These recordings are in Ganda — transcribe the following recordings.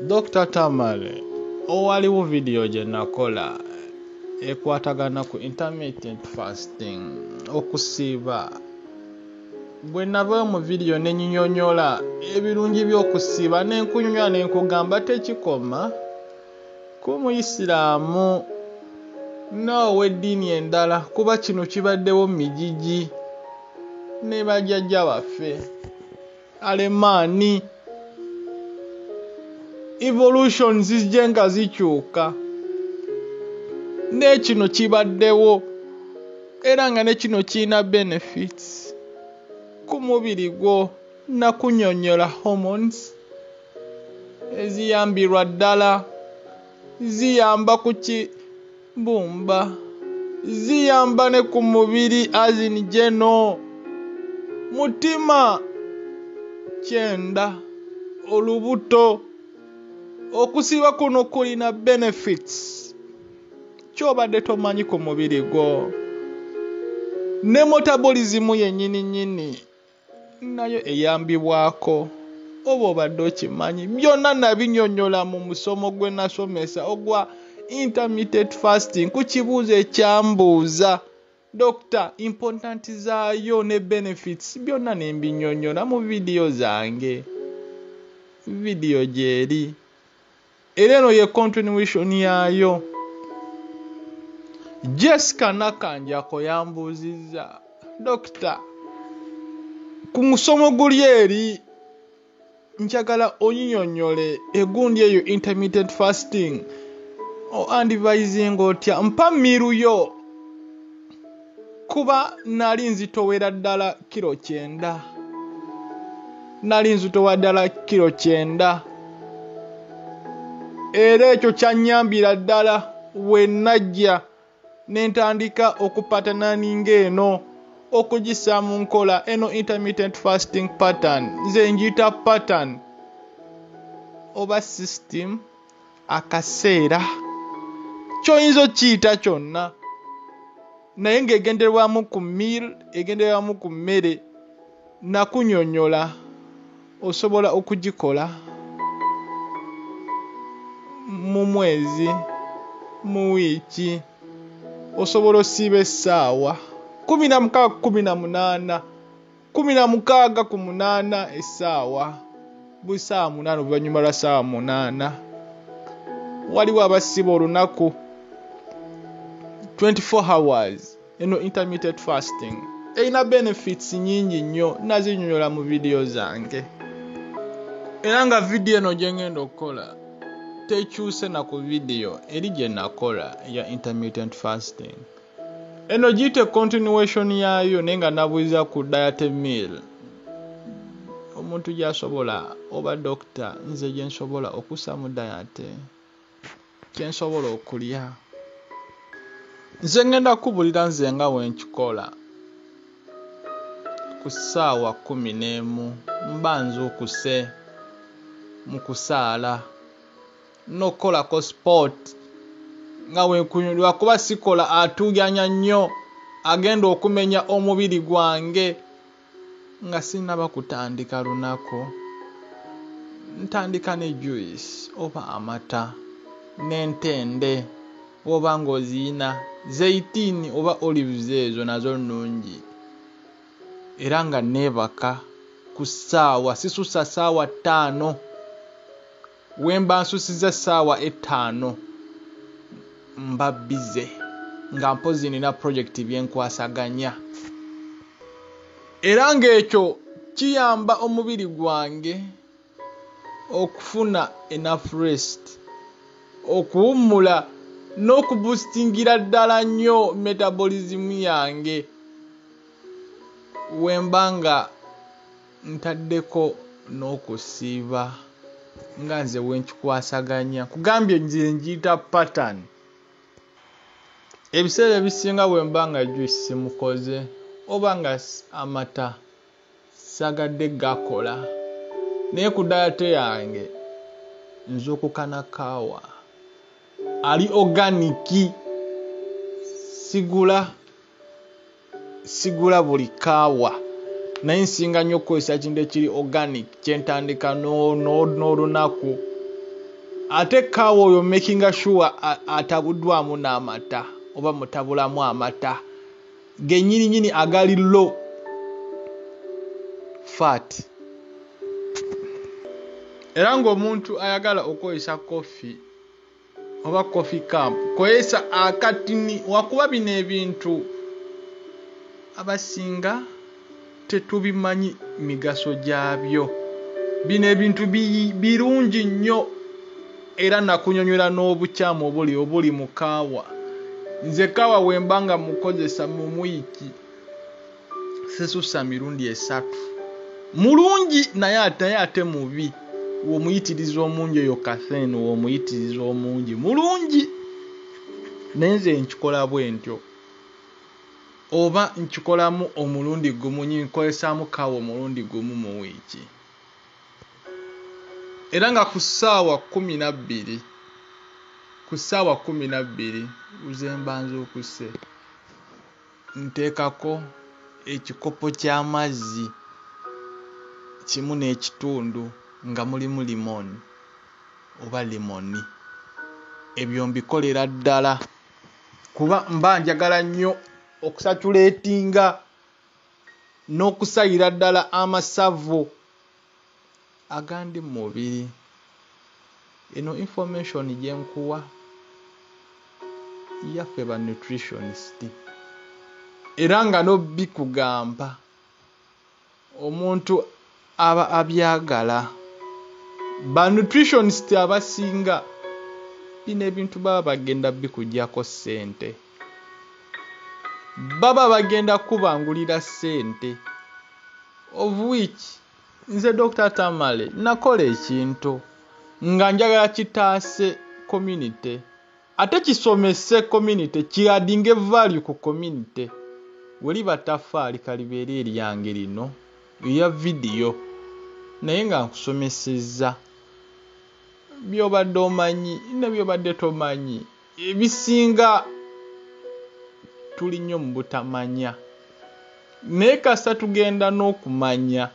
Dr. Tamale, waliwo video gye nakola ekwatagana ku intermittent fasting okusiiba. Bwe nava mu video ne nyinyonyola ebirungi by'okusiiba n'enkunywa n'enkugamba tekikoma ku Muyisiraamu n'ow'eddiini endala kuba kino kibaddewo mijiji ne bajjajja baffe alemaani evolution zijje nga zikyuka ne kino kibaddewo era nga ne kino kirina benefits ku mubiri gwo na kunyonyola hormones eziyambirwa ddala ziyamba ku kibumba ziyamba ne ku mubiri azin jeno mutima kyenda olubuto okusiiba kuno kulina benefits kyobadde tomanyi ku mubiri gwo ne metabolism yennyini nayo eyambibwako oba obadde okimanyi. Byonna nabinyonyola mu musomo gwe nasomesa ogwa intermittent fasting ku kibuuzo ekyambuuza Doctor, important zaayo ne benefits byonna ne mbinyonyola mu video zange. Video gyeri era eno ye continuation yaayo. Jessica Nakanjako yambuuzizza Doctor, ku musomo guli eri njagala onyinyonyole egundi eyo intermittent fasting advising otya mpa miruyo kuba nali nzitowera ddala kilo 9 era ekyo kyanyambira ddala we najja nentandika okupatana eno okugisa mu nkola eno intermittent fasting pattern. Nze njita pattern oba system akaseera kyoyinza okiyita kyonna naye ng'egenderwamu ku meal egenderwamu ku mmere nakunyonyola osobola okugikola mu mwezi mu wiiki osobola osiiba essaawa 16 essaawa buli ssaawa 8 oluvannyuma lwa ssaawa 8 waliwo abasiiba olunaku 24 hours. Eno intermittent fasting erina benefits nyingi nnyo nazinyonyola mu video zange era nga video eno gye ngenda okukola tekyuse na ku video eri gye nakola ya intermittent fasting. Eno giyite continuation yaayo naye nga nabuuliza ku diet meal omuntu gy'asobola oba doctor nze gye nsobola okussa mu diet kye nsobola okulya. Nze ngenda kubulira nze nga wenkikola ku ssaawa 11 mba nzuukuse mu kusaala n'okukolako sport nga wenkunyolwa kuba sikola atuuganya nnyo agenda okumenya omubiri gwange nga sinaba kutandika lunaku. Ntandika ne juice oba amata n'entende oba ng'oziyina zeitini oba olives ezo nazo nnungi era nga neebaka ku ssaawa sisusa ssaawa 5 wemba nsusiza ssaawa 5 mba bize nga mpozi nina project byenkwasaganya era ng'ekyo kiyamba omubiri gwange okufuna enough rest okuwummula n'okuboostingira ddala nnyo metabolism yange wemba nga ntaddeko n'okusiiba nga nze wenkikwasaganya kugambye nze njiyita pattern. Ebiseera ebisinga wemba nga juice simukoze oba nga amata sagadde gakola naye ku diet yange nzukukana kaawa ali organic sigula buli kaawa naye nsinga nnyo okukozesa kintu ekiri organic kyentandika n'olunaku ate kaawa oyo making sure atabuddwamu n'amata oba mutabulamu amata genyini agali low fat. Era ng'omuntu ayagala okozesa coffee oba coffee cup kozesa akatini wakuba bino ebintu abasinga tetubimanyi migaso gyabyo. Bino ebintu birungi nnyo era nakunyonyola n'obukyamu obuli mu kaawa. Nze kaawa wembanga mukozesa mu wiiki sesusa mirundi 3. Mulungi naye ate mubi. Womuyitiriza omungi oyo caffeine womuyitiriza omungi mulungi. Nenze nkikola bwentyo. Oba nkikolamu omulundi gumu nkozesaamu kaawa omulundi gumu mu wiiki. Era nga ku ssaawa 12 uzembanza okuse nteekako ekikopo ky'amazzi 1.5 nga mulimu limoni oba limoni. Ebyo mbikolera ddala kuba mba njagala nnyo okusatulatinga n'okusayira ddala amasavu agandi mu mubiri. Eno information gye nkuwa yaffe ba nutritionist era nga no bikugamba omuntu aba abyagala. Ba nutritionist abasinga bino ebintu baba bagenda bikujjako ssente, baba bagenda kubangulira ssente. Of which nze Dr. Tamale nakola ekintu nga njagala kitaase community ate kisomese community kiadinge value ku community. Weli batafaali kalibeere eryange lino ya video naye nga nkusomesezza byobadde omanyi ne byobadde tomanyi. Ebisinga tuli nnyo mu butamanya naye kasa tugenda n'okumanya.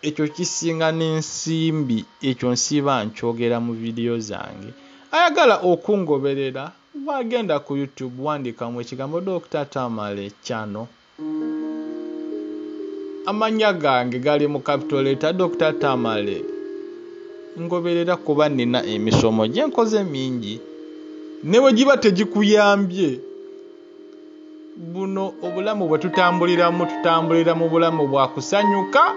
Ekyo kisinga n'ensimbi, ekyo nsiba nkyogera mu video zange. Ayagala okungoberera wagenda ku YouTube wandikamu ekigambo Dr. Tamale channel. Amanya gange gali mu capital letter Dr. Tamale. Ngoberera kuba nina emisomo gye nkoze mingi. Newe giba tegikuyambye. Buno obulamu bwe tutambulira mu bulamu bwa kusanyuka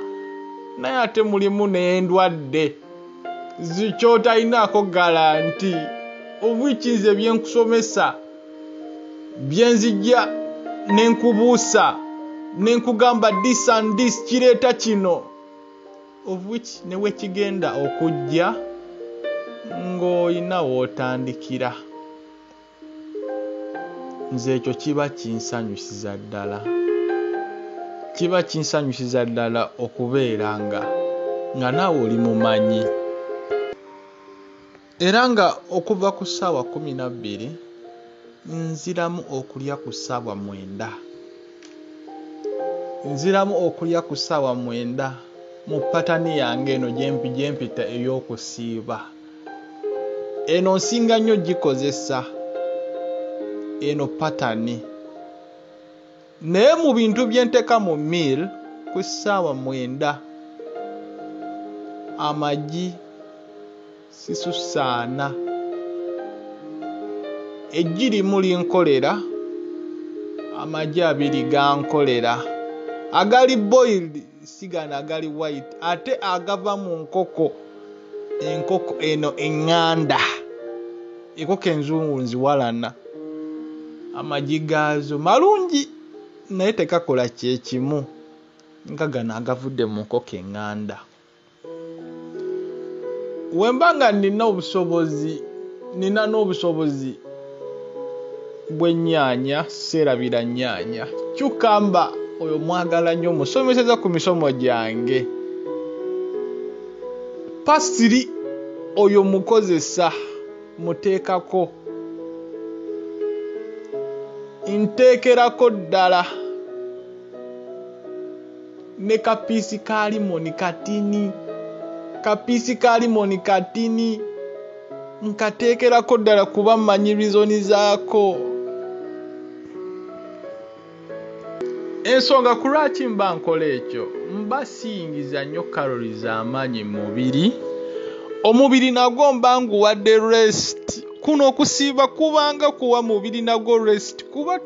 naye ate mulimu n'endwadde zikyotayinaako garanti. Obwikize byenkusomesa byenzijja nenkubuusa nenkugamba this and this kireeta kino, of which newe kigenda okujja ng'olina w'otandikira. Nze ekyo kiba kinsanyusiza ddala okubeera nga naawe oli mumanyi. Era nga okuva ku ssaawa 12 nziramu okulya ku ssaawa 9. Mu patani yange eno gyempita ey'okusiiba. Eno nsinga nnyo gikozesa eno patani. Naye mu bintu byenteeka mu meal ku ssaawa 9 amagi sisusaana. Eggi limu linkolera, amagi 2 gankolera. Agali boiled sigana agali white ate agava mu nkoko. Enkoko eno eŋŋanda. Enkoko enzungu nziwalana. Amagi gaazo malungi naye tekakola kyekimu nga gano agavudde mu nkoko eŋŋanda. Wembanga nina n'obusobozi bw'ennyaanya seerabira nnyaanya. Kyukamba oyo mwagala nnyo musomeseza ku misomo gyange. Pasiri oyo mukozesa muteekako. Nteekerako ddala ne kapiisi ka limoni katini. nkateekerako ddala kuba mmanyi reasoni zaako. Ensonga ku lwaki mba nkola ekyo, mba siyingiza nnyo calories amaanyi mu mubiri. Omubiri nagwo mba nguwadde rest. Kuno okusiiba kubanga kuwa mubiri nagwo rest kuba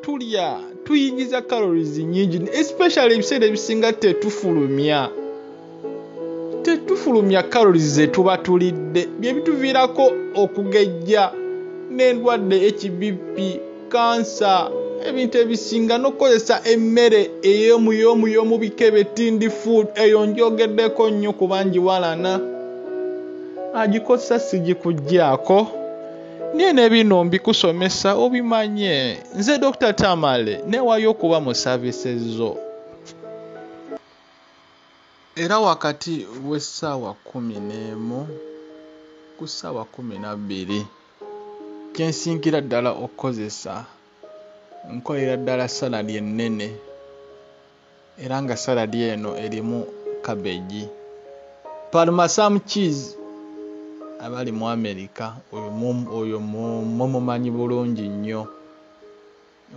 tuyingiza calories nnyingi, especially ebiseera ebisinga tetufulumya calories ze tuba tulidde, bye bituviirako okugejja n'endwadde HBP, kansa, ebintu ebisinga n'okukozesa emmere ey'omu bikebe tindi food. Eyo njogeddeko nnyo kuba ngiwalana, agikozesa sigikuggyako. Niene bino mbikusomesa obimanye. Nze Dr. Tamale newayo okuba mu services zo. Era wakati w'essaawa 11 ku ssaawa 12 kensingira ddala okukozesa, nkolera ddala saladi ennene, era nga saladi eno erimu cabbage, parmesan cheese. Abali mu America oyo mumanyi bulungi nnyo.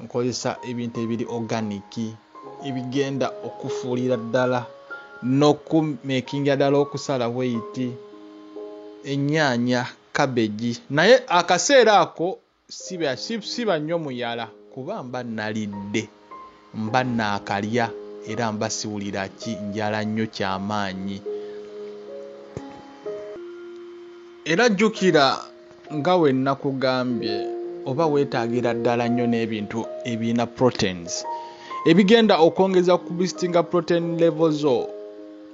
Nkozesa ebintu ebiri organic ebigenda okufuulira ddala n'okumakinga ddala okusala weight, ennyaanya, cabbage. Naye akaseera ako siba nnyo muyala kuba mba nalidde, mba naakalya era mba siwulira njala nnyo kyamaanyi. Era jjukira nga we nakugambye, oba weetaagira ddala nnyo n'ebintu ebirina proteins ebigenda okwongeza ku boostinga protein level zo.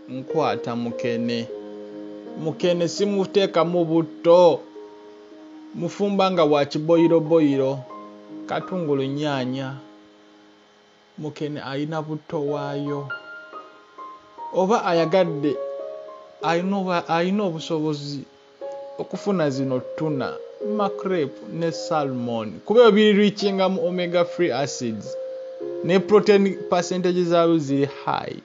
Nkwata mukene simuteekamu butto, mufumba nga wa kiboyiroboyiro, katungulu, nnyaanya. Mukene alina butto waayo, oba ayagadde alina obusobozi okufuna zino tuna, mackerel ne salmon kuba ebyo biri richinga mu omega 3 acids ne protein percentage zaayo ziri high,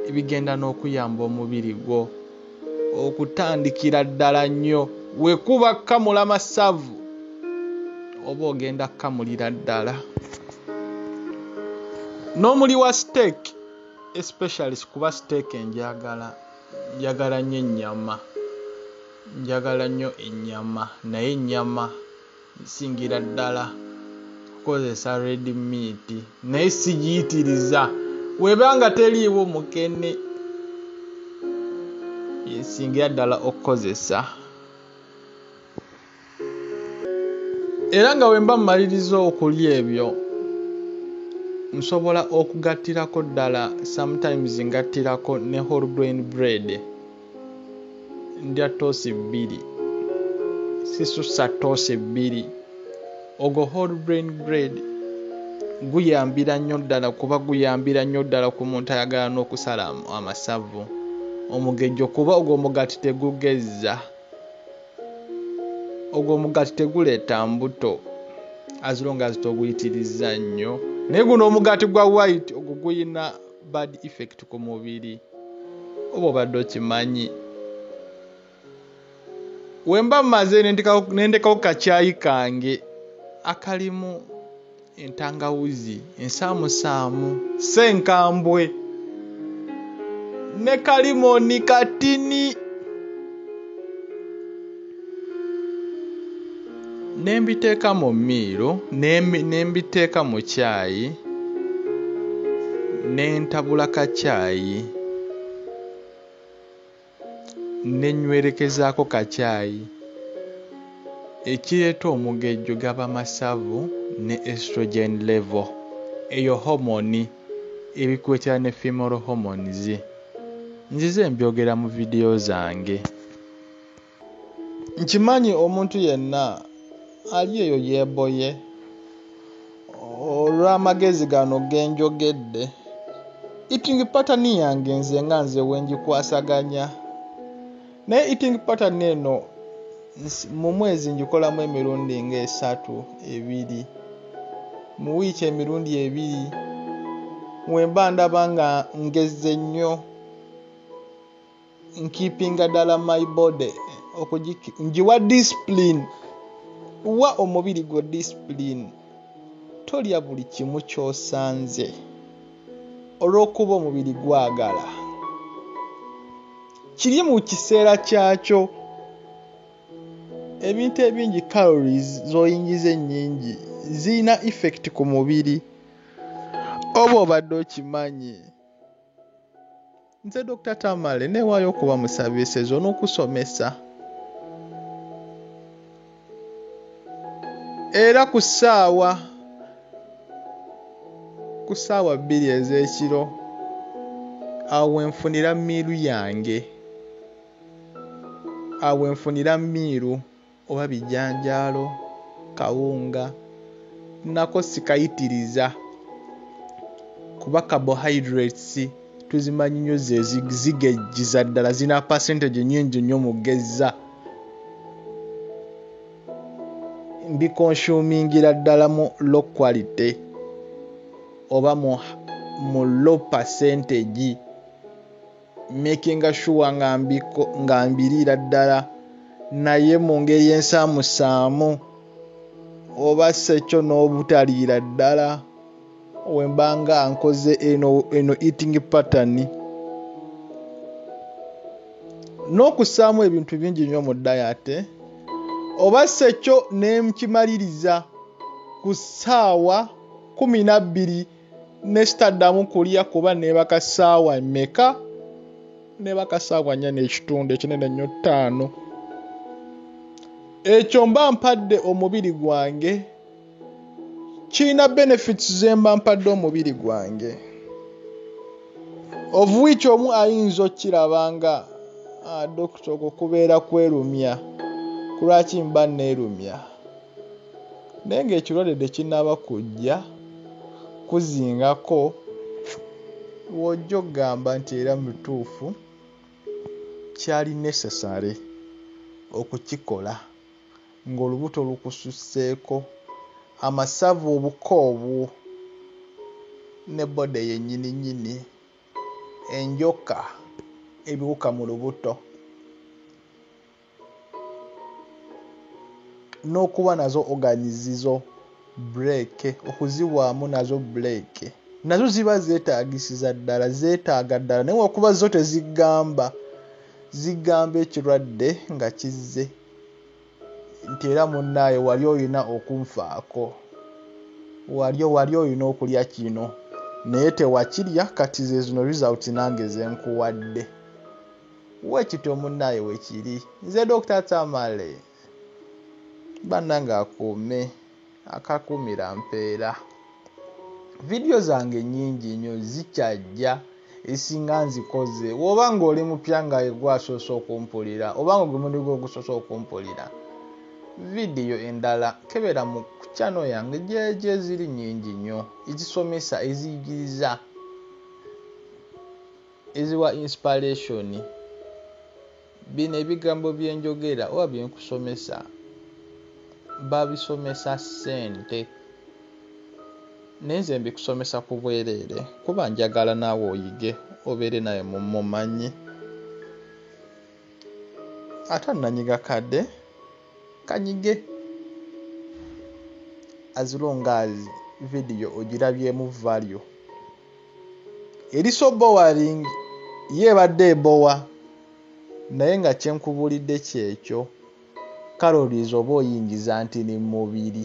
ebigenda n'okuyamba omubiri gwo okutandikira ddala nnyo. Wekuba kamula masavu oba ogenda kamulira ddala. N'omuli wa steak especially kuba steak njagala nnyo ennyama, njagala nnyo ennyama, naye ennyama nsingira ddala kukozesa red meat, naye sigiyitiriza. Webanga teriiwo mukene yensingira ddala okukozesa. Era nga wemba mmaliriza okulya ebyo, nsobola okugattirako ddala, sometimes ngattirako ne whole grain bread. Ndya toast 2, sisusa toast 2. Ogwo whole grain bread guyambira nnyo ddala kuba guyambira nnyo ddala ku muntu ayagala n'okusala amasavu, omugejjo, kuba ogwo omugati tegugezza, ogwo omugati teguleeta mbuto as long as toguyitiriza nnyo. Naye guno omugati gwa white ogwo guyina bad effect ku mubiri, oba obadde okimanyi. Wemba mmaze nendekawo kacaayi kange akalimu entangawuzi, ensaamusaamu, senkambwe ne kalimoni katini, nembiteeka mu mmiiro, nembiteeka mu caayi, nentabula kacaayi, nenywerekezaako kacaayi. Ekireeta omugejjo gaba masavu ne estrogen level, eyo hormone ebikwetera ne female hormones. Nzize mbyogera mu video zange. Nkimanyi omuntu yenna ali eyo yeeboye olw'amagezi gano genjogedde. Eating pattern yange nze wengikwasaganya, naye eating pattern eno mu mwezi njikolamu emirundi nga 3, 2, mu wiiki emirundi 2, wemba ndaba nga ngezze nnyo. nkipinga ddala my body njiwa discipline wa omubiri gwo discipline tolya buli kimu ky'osanze olw'okuba omubiri gwagala kiri mu kiseera kyakyo ebintu ebingi calories z'oyingiza ennyingi zirina effect ku mubiri oba obadde okimanyi. Nze Dr. Tamale neewaayo okuba mu services n'okusomesa era ku ssaawa 2 ez'ekiro awo enfunira miiru yange awo enfunira miiru oba bijanjaalo kawunga nako sikayitiriza kuba carbohydrates tuzimanyi nnyo ze zigejjiza ddala zina percentage nnyingi nnyo mu ggezza mbikonsumingira ddala mu low quality oba mu low percentage making sure nga mbiriira ddala naye mu ngeri ensaamusaamu oba sekyo n'obutaliira ddala wembanga nkoze eno eating pattern n'okusaamu ebintu bingi nnyo mu diet oba sekyo nekimaliriza ku ssaawa 12 nesitaddamu kulya kuba nebaka ssaawa mmeka nebaka ssaawa 4.5 ekinene nnyo 5 ekyo mba mpadde omubiri gwange kirina benefits zemba mpadde omubiri gwange of which omu ayinza okirabanga dokita okubeera kwerumya kulwaki mba neerumya naye ng'ekirwadde tekinnaba kujja kuzingako wojja ogamba nti era mutuufu kyali necessary okukikola ng'olubuto lukususseeko amasavu obukoowu ne bode yennyini enjoka ebiwuka mu lubuto n'okuba nazo organizizo break okuzibwamu nazo break nazo ziba zeetaagisiza ddala zeetaaga ddala naye okuba zo tezigamba ekirwadde nga kizze nti era munnaaye wali olina okunfaako wali olina okulya kino naye tewakirya kati ze zino result nange zenkuwadde weekityo munnaaye wekiri. Nze Dr. Tamale bannange akuume akakuumira mpeera vidiyo zange nnyingi nnyo zikyajja esinga nzikoze woba ng'oli mupya nga egwasoose okumpulira oba nga gwe gwo ogusoose okumpulira vidiyo endala kebera mu channel yange gye ziri nnyingi nnyo ezisomesa eziyigiriza eziwa inspiration bino ebigambo byenjogera oba byenkusomesa babisomesa ssente naye nze mbikusomesa ku bwereere kuba njagala naawe oyige obeere naye mumanyi ate nanyiga kadde kanyige as long as video ogirabyemu value eriso bowaling yebadde ebowa naye nga kyenkubulidde kyekyo calories oba oyingiza nti ni mubiri